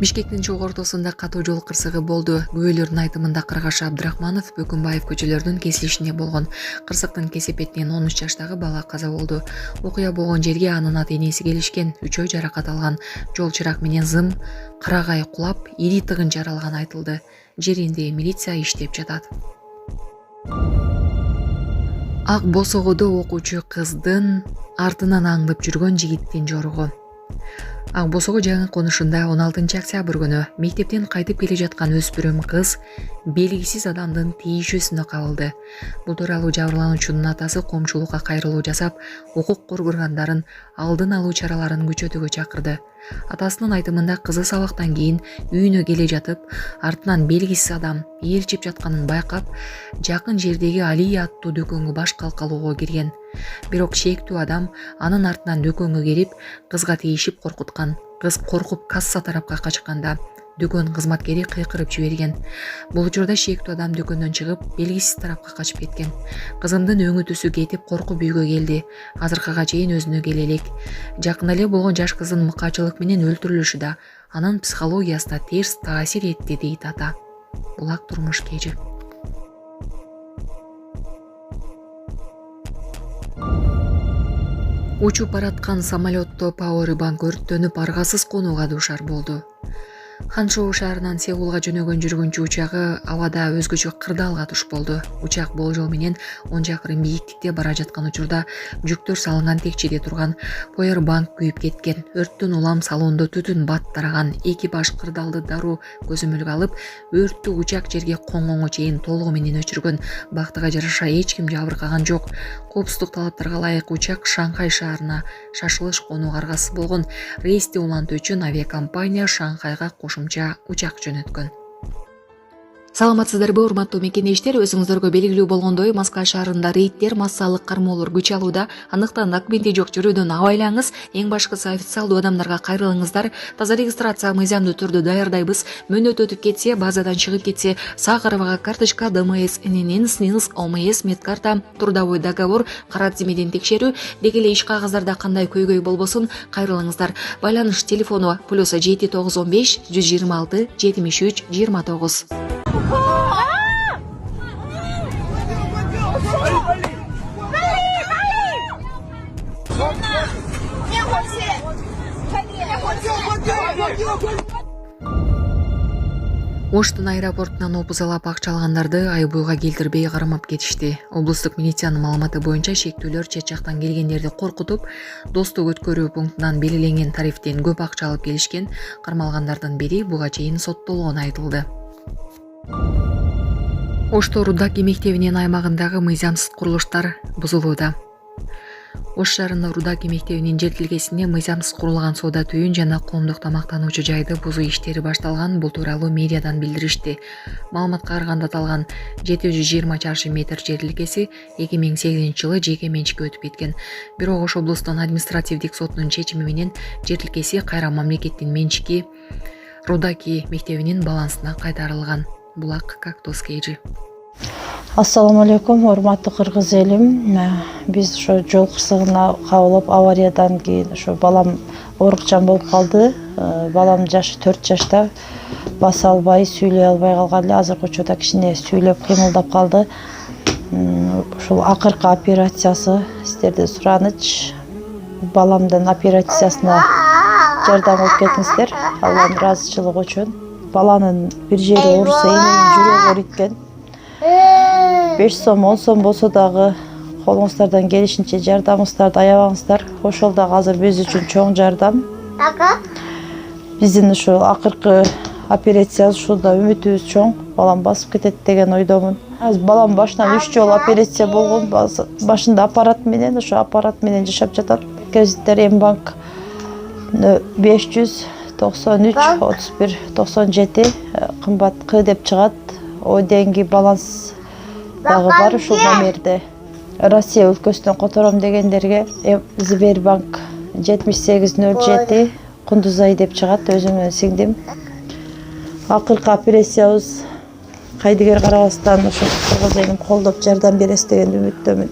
Бишкектин чогуу ортосунда катуу жол кырсыгы болду. Күбөлөрдүн айтымында Кыргашы Абдрахманов Бөкүнбаев көчөлөрүнүн кесилишинде болгон. Кырсыктын кесепетинен 13 жаштагы бала каза болду. Окуя болгон жерге анын ата-энеси келишкен. Үчөө жаракат алган. Жол чырак менен зым карагай кулап, ири тыгын жаралганы айтылды. Жеринде милиция иштеп жатат. Ак Босогодо окуучу кыздын артынан аңдып жүргөн жигиттин жоругу. Ак Босого жаңы конушунда 16 октябрь күнү мектептен кайтып келе жаткан өспүрүм кыз белгисиз адамдын тийишүүсүнө кабылды. Бул тууралуу жабырлануучунун атасы коомчулукка кайрылуу жасап, укук коргоогандарын алдын алуу чараларын күчөтүүгө чакырды. Атасынын айтымында кызы сабактан кийин үйүнө келе жатып, артынан белгисиз адам ээрчип жатканын байкап, жакын жердеги Алия аттуу дөкөнгө баш калкалоого кирген. Бирок шектүү адам анын артынан дөкөнгө келип, кызга тийишип коркуткан. Кыз коркуп касса тарапка качканда дөкөн кызматкери кыйкырып жиберген. Бул учурда шектүү адам дөкөндөн чыгып, белгисиз тарапка качып кеткен. Кызымдын өңү түсү кетип, коркуп үйгө келди. Азыркыга чейин өзүнө келе элек. Жакын эле болгон жаш кыздын мыкаачылык менен өлтүрүлүшү да анын психологиясына терс таасир этти, дейт ата. Булак турмуш кежи. Учуп бараткан самолетто Powerbank өрттөнүп, аргасыз конууга дуушар болду. Ханшоу шаарынан Сеулга жөнөгөн жүргүнчү учагы абада өзгөчө кырдаалга туш болду. Учак болжол менен 10 чакырым бийиктикте бара жаткан учурда жүктөр салынган текчеде турган Powerbank күйүп кеткен. Өрттөн улам салондо түтүн бат тараган. Экипаж кырдаалды дароо көзөмөлгө алып, өрттү учак жерге коңгонго чейин толугу менен өчүргөн. Бактыга жараша эч ким жабыркаган жок. Коопсуздук талаптарга ылайык учак Шанхай шаарына шашылыш конууга аргасыз болгон. Рейсти улантуу үчүн авиакомпания Шанхайга кошумча учак жөнөткөн. Саламатсыздарбы, урматтуу мекендештер? Өзүңүздөргө белгилүү болгондой, Москва шаарында рейдтер, массалык кармоолор күч алууда. Андыктан документи жок жүрүүдөн абайлаңыз. Эң башкысы официалдуу адамдарга кайрылыңыздар. Таза регистрация мыйзамдуу түрдө даярдайбыз. Мөөнөт өтүп кетсе, базадан чыгып кетсе, Сахарова карточка, ДМС, ННН, СНИЛС, ОМС, медкарта, трудовой договор, кара тизмеден текшерүү, деги эле иш кагаздарда кандай көйгөй болбосун кайрылыңыздар. Байланыш телефону +7 915 126 73 29. Оштун аэропортунан опузалап акча алгандарды айбууга келтирбей кармап кетишти. Облустук милициянын маалыматы боюнча шектүүлөр чет жактан келгендерди коркутуп, достук өткөрүү пунктунан белгиленген тарифтен көп акча алып келишкен. Кармалгандардын бири буга чейин соттолгону айтылды. Ошто Рудаки мектебинин аймагындагы мыйзамсыз курулуштар бузулууда. Ош шаарында Рудаки мектебинин жер тилкесинде мыйзамсыз курулган соода түйүн жана коомдук тамактануучу жайды бузуу иштери башталган. Бул тууралуу медиадан билдиришти. Маалыматка караганда аталган 720 чарчы метр жер тилкеси 2008-жылы жеке менчикке өтүп кеткен. Бирок Ош облустун административдик сотунун чечими менен жер тилкеси кайра мамлекеттин менчики Рудаки мектебинин балансына кайтарылган. Булак Кактус Кейджи. Ассаламу алейкум, урматтуу кыргыз элим. Биз ошо жол кырсыгына кабылып, авариядан кийин ошо балам оорукчан болуп калды. Балам жашы 4 жашта, баса албай, сүйлөй албай калган эле. Азыркы учурда кичине сүйлөп кыймылдап калды. Ушул акыркы операциясы сиздерден сураныч. Баламдын операциясына жардам кылып кетиңиздер, Алланын ыраазычылыгы үчүн. Баланын бир жери ооруса, эненин жүрөгү ооруйт. 5 сом, 10 сом болсо дагы колуңуздардан келишинче жардамыңыздарды аябаңыздар. Ошол дагы азыр биз үчүн чоң жардам. Биздин ушул акыркы операциябыз ушунда үмүтүбүз чоң. Балам басып кетет деген ойдомун. Азыр балам башынан 3 жолу операция болгон. Башында аппарат менен, ошо аппарат менен жашап жатат. Кредиттер Мбанк 593 31 97 кымбат К деп чыгат. О деньги баланс дагы бар ушул номерде. Россия өлкөсүнөн котором дегендерге Сбербанк 7807 Кундузай деп чыгат, өзүм менен сиңдим. Акыркы операциябыз кайдыгер карабастан ошо кыргыз элим колдоп жардам бересиз деген үмүттөмүн.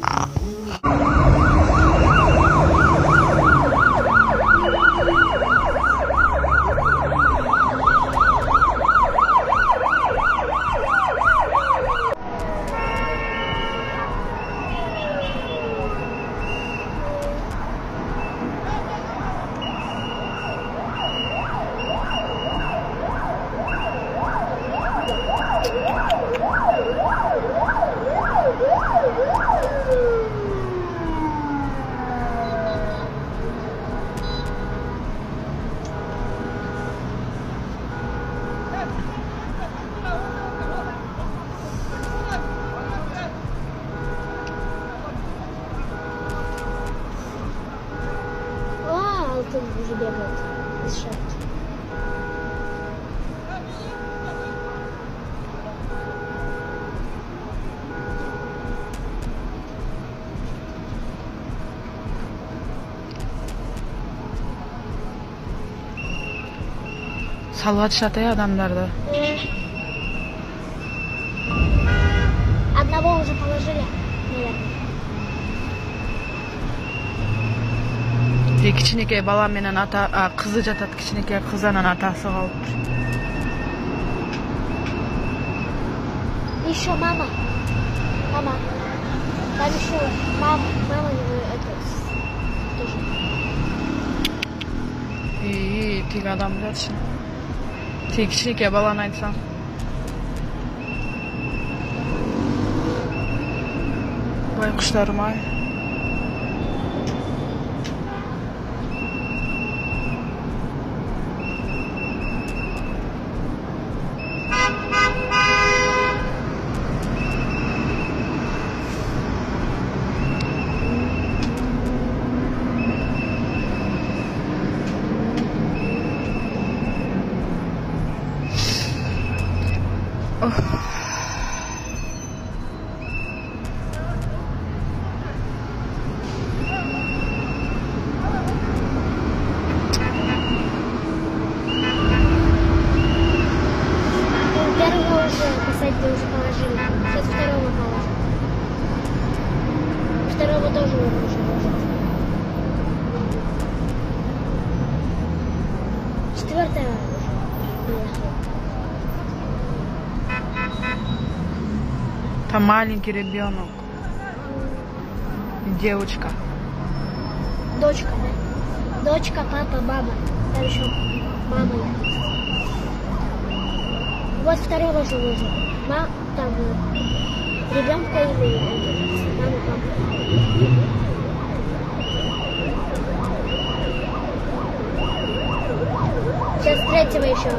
Салып атышат адамдарды. Одного уже положили, наверное. Кичинекей бала менен кызы жатат, кичинекей кыз анан атасы калыптыр. Еще мама. Мама. Там еще мама это тоже. Тиги адам жатшы. Тиги кичинекей баланы айтсаң. Байкуштарым-ай. Первого уже посадили, уже положили. Сейчас второго положим. Второго тоже уже положили. Четвертого уже. Там маленький ребенок. Девочка. Дочка, да? Дочка, папа, мама. Там еще мама есть. Вот второго же уже. Там ребенка или мама, папа. Сейчас третьего еще.